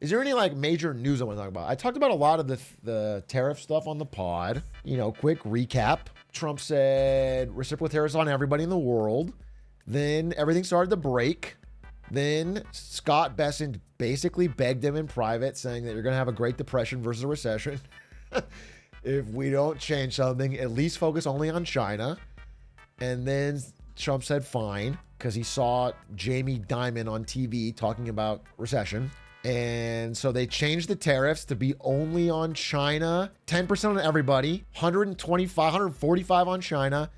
Is there any like major news I want to talk about? I talked about a lot of the tariff stuff on the pod. Quick recap. Trump said reciprocal tariffs on everybody in the world. Then everything started to break. Then Scott Bessent basically begged him in private, saying that you're going to have a Great Depression versus a recession. If we don't change something, at least focus only on China. And then Trump said fine, because he saw Jamie Dimon on TV talking about recession. And so they changed the tariffs to be only on China, 10% on everybody, 125, 145 on China,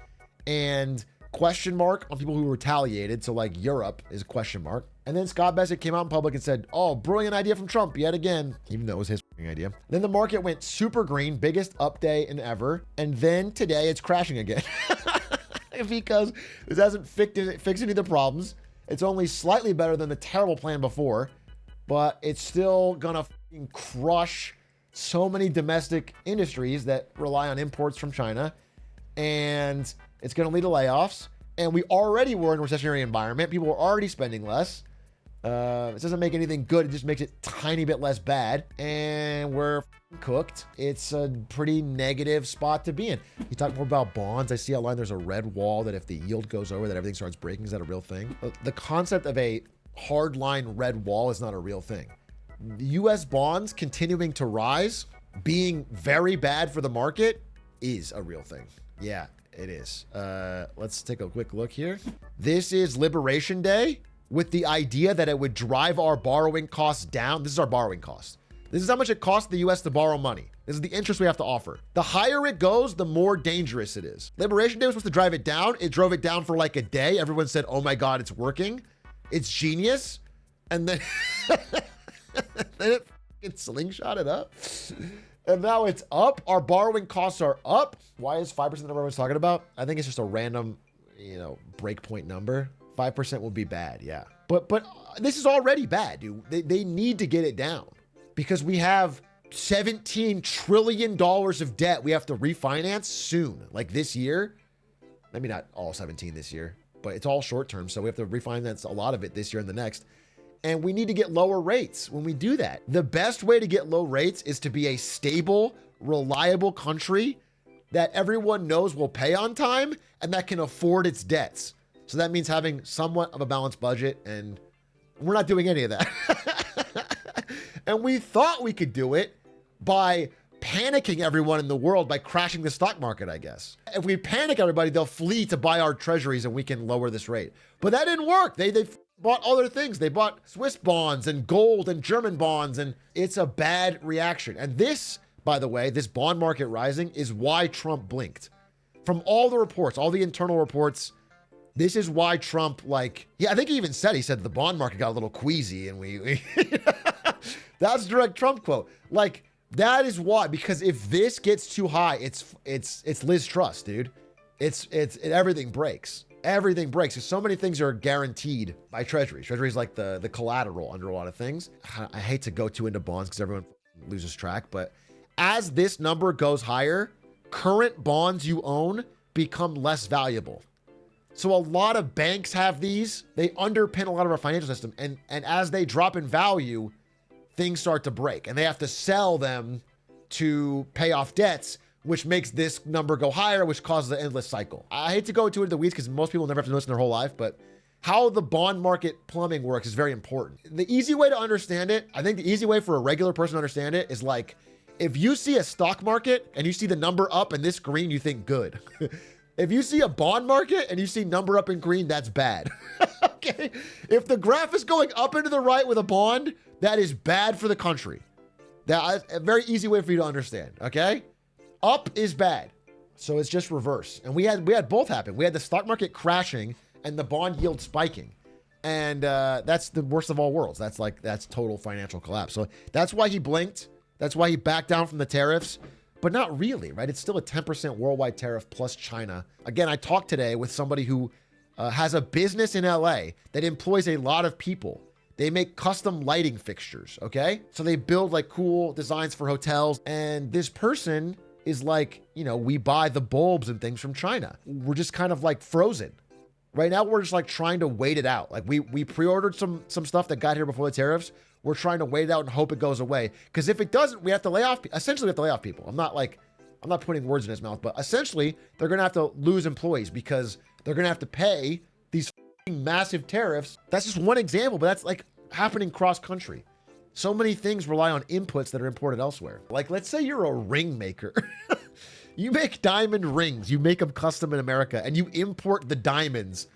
and question mark on people who retaliated. So like Europe is a question mark. And then Scott Bessent came out in public and said, oh, brilliant idea from Trump yet again, even though it was his idea. Then the market went super green, biggest up day in ever. And then today it's crashing again because this hasn't fixed any of the problems. It's only slightly better than the terrible plan before, but it's still gonna crush so many domestic industries that rely on imports from China. And it's gonna lead to layoffs. And we already were in a recessionary environment. People were already spending less. It doesn't make anything good. It just makes it a tiny bit less bad. And we're cooked. It's a pretty negative spot to be in. You talk more about bonds. I see outlined there's a red wall that if the yield goes over, that everything starts breaking. Is that a real thing? The concept of a hardline red wall is not a real thing. US bonds continuing to rise, being very bad for the market, is a real thing. Yeah, it is. Let's take a quick look here. This is Liberation Day with the idea that it would drive our borrowing costs down. This is our borrowing cost. This is how much it costs the US to borrow money. This is the interest we have to offer. The higher it goes, the more dangerous it is. Liberation Day was supposed to drive it down. It drove it down for like a day. Everyone said, oh my God, it's working. It's genius. And then, then it slingshot it up. And now it's up. Our borrowing costs are up. Why is 5% the number everyone's talking about? I think it's just a random, breakpoint number. 5% will be bad, yeah. But this is already bad, dude. They need to get it down because we have $17 trillion of debt we have to refinance soon, like this year. Maybe not all 17 this year, but it's all short term. So we have to refinance a lot of it this year and the next. And we need to get lower rates when we do that. The best way to get low rates is to be a stable, reliable country that everyone knows will pay on time and that can afford its debts. So that means having somewhat of a balanced budget, and we're not doing any of that. And we thought we could do it by panicking everyone in the world by crashing the stock market, I guess. If we panic everybody, they'll flee to buy our treasuries and we can lower this rate. But that didn't work. They bought other things. They bought Swiss bonds and gold and German bonds, and it's a bad reaction. And this, by the way, this bond market rising is why Trump blinked. From all the reports, all the internal reports, this is why Trump, I think he even said, the bond market got a little queasy and we that's a direct Trump quote. That is why, because if this gets too high, it's Liz Truss, dude. Everything breaks. Everything breaks. So many things are guaranteed by Treasury. Treasury is like the collateral under a lot of things. I hate to go too into bonds because everyone loses track, but as this number goes higher, current bonds you own become less valuable. So a lot of banks have these. They underpin a lot of our financial system. And as they drop in value, things start to break. And they have to sell them to pay off debts, which makes this number go higher, which causes an endless cycle. I hate to go too into the weeds because most people never have to know this in their whole life, but how the bond market plumbing works is very important. The easy way to understand it, I think the easy way for a regular person to understand it is if you see a stock market and you see the number up in this green, you think good. If you see a bond market and you see number up in green, that's bad. Okay? If the graph is going up and to the right with a bond, that is bad for the country. That's a very easy way for you to understand, okay? Up is bad. So it's just reverse. And we had both happen. We had the stock market crashing and the bond yield spiking. And that's the worst of all worlds. That's total financial collapse. So that's why he blinked. That's why he backed down from the tariffs. But not really, right? It's still a 10% worldwide tariff plus China. Again, I talked today with somebody who has a business in LA that employs a lot of people. They make custom lighting fixtures, okay? So they build cool designs for hotels. And this person is we buy the bulbs and things from China. We're just kind of frozen. Right now, we're just trying to wait it out. We pre-ordered some stuff that got here before the tariffs. we're trying to wait it out and hope it goes away. Because if it doesn't, we have to lay off. Essentially, we have to lay off people. I'm not putting words in his mouth, but essentially, they're going to have to lose employees because they're going to have to pay these massive tariffs. That's just one example, but that's like happening cross country. So many things rely on inputs that are imported elsewhere. Like, let's say you're a ring maker. You make diamond rings. You make them custom in America, and you import the diamonds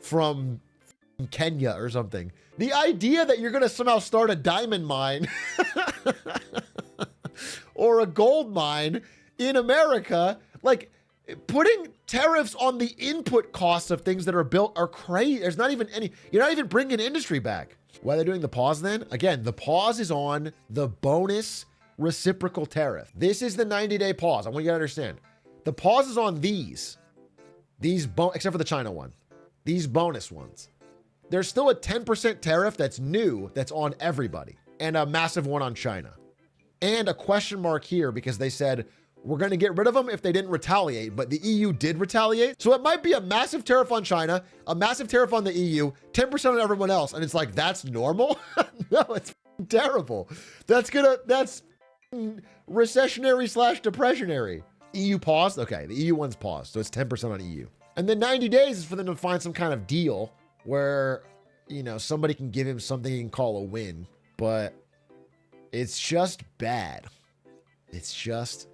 from Kenya or something. The idea that you're going to somehow start a diamond mine or a gold mine in America, like putting tariffs on the input costs of things that are built are crazy. There's not even any, you're not even bringing industry back. Why are they doing the pause then? Again, the pause is on the bonus reciprocal tariff. This is the 90-day pause. I want you to understand. The pause is on these except for the China one, these bonus ones. There's still a 10% tariff that's new, that's on everybody, and a massive one on China. And a question mark here because they said, we're going to get rid of them if they didn't retaliate, but the EU did retaliate. So it might be a massive tariff on China, a massive tariff on the EU, 10% on everyone else. And it's like, that's normal? No, it's terrible. That's recessionary / depressionary. EU paused? Okay, the EU one's paused. So it's 10% on EU. And then 90 days is for them to find some kind of deal where, you know, somebody can give him something he can call a win. But it's just bad. It's just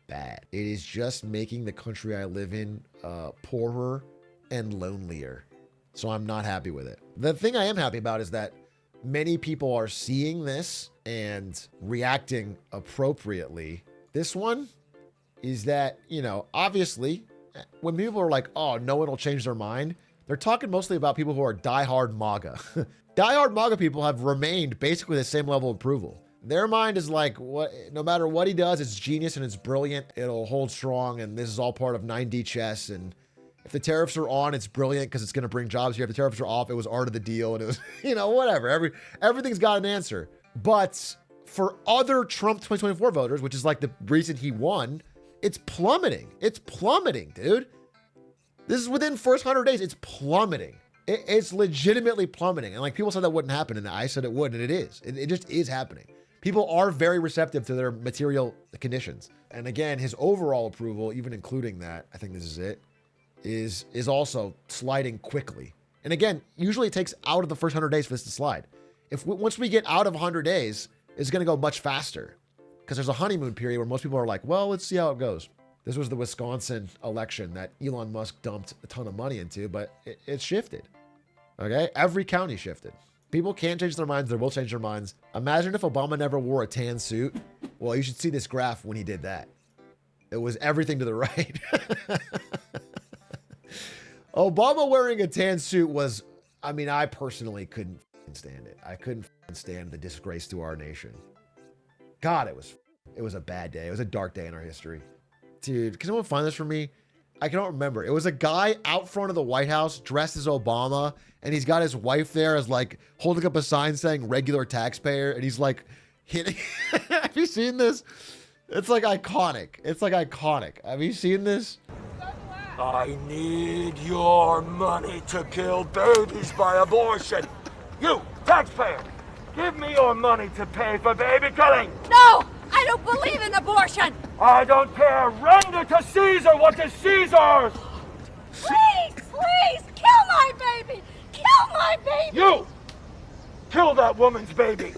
bad. It is just making the country I live in poorer and lonelier. So I'm not happy with it. The thing I am happy about is that many people are seeing this and reacting appropriately. This one is that, you know, obviously when people are like, oh, no one will change their mind, they're talking mostly about people who are diehard MAGA. Diehard MAGA people have remained basically the same level of approval. Their mind is like, what? No matter what he does, it's genius and it's brilliant. It'll hold strong, and this is all part of 9D chess. And if the tariffs are on, it's brilliant because it's going to bring jobs here. If the tariffs are off, it was art of the deal, and it was, you know, whatever. Everything's got an answer. But for other Trump 2024 voters, which is like the reason he won, it's plummeting. It's plummeting, dude. This is within first 100 days. It's plummeting. It's legitimately plummeting. And like people said that wouldn't happen, and I said it would, and it is. It just is happening. People are very receptive to their material conditions. And again, his overall approval, even including that, I think this is it, is also sliding quickly. And again, usually it takes out of the first 100 days for this to slide. Once we get out of 100 days, it's going to go much faster because there's a honeymoon period where most people are like, well, let's see how it goes. This was the Wisconsin election that Elon Musk dumped a ton of money into, but it shifted. Okay? Every county shifted. People can't change their minds. They will change their minds. Imagine if Obama never wore a tan suit. Well, you should see this graph when he did that. It was everything to the right. Obama wearing a tan suit was, I mean, I personally couldn't stand it. I couldn't stand the disgrace to our nation. God, it was a bad day. It was a dark day in our history. Dude, can someone find this for me? I cannot remember. It was a guy out front of the White House dressed as Obama, and he's got his wife there as like holding up a sign saying regular taxpayer, and he's like hitting. Have you seen this? It's like iconic. It's like iconic. Have you seen this? I need your money to kill babies by abortion. You, taxpayer, give me your money to pay for baby killing. No, I don't believe in abortion. I don't care. Render to Caesar what is Caesar's. Please, please, kill my baby. Kill my baby. You, kill that woman's baby.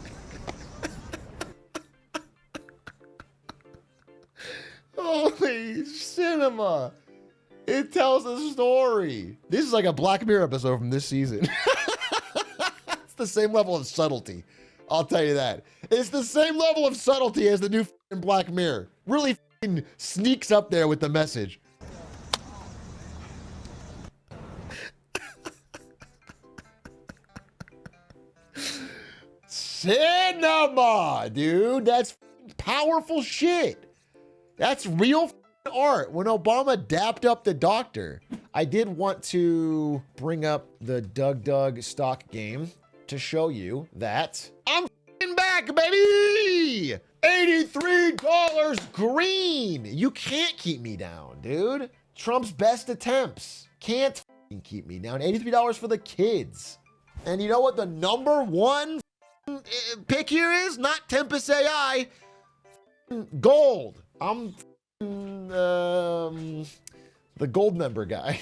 Holy cinema. It tells a story. This is like a Black Mirror episode from this season. It's the same level of subtlety. I'll tell you that. It's the same level of subtlety as the new Black Mirror. Really sneaks up there with the message. Cinema, dude. That's powerful shit. That's real art. When Obama dapped up the doctor, I did want to bring up the Doug stock game to show you that I'm back, baby. $83 green. You can't keep me down, dude. Trump's best attempts can't keep me down. $83 for the kids. And you know what the number one pick here is not Tempest AI. Gold. I'm the gold member guy.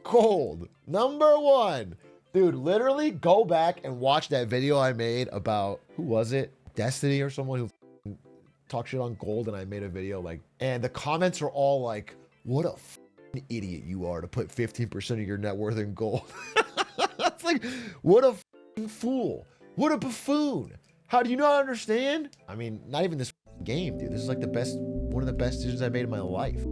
Gold. Number 1. Dude, literally go back and watch that video I made about, who was it? Destiny or someone who talked shit on gold, and I made a video like, and the comments are all like, what a idiot you are to put 15% of your net worth in gold. That's like, what a fool. What a buffoon. How do you not understand? I mean, not even this game, dude. This is like one of the best decisions I made in my life.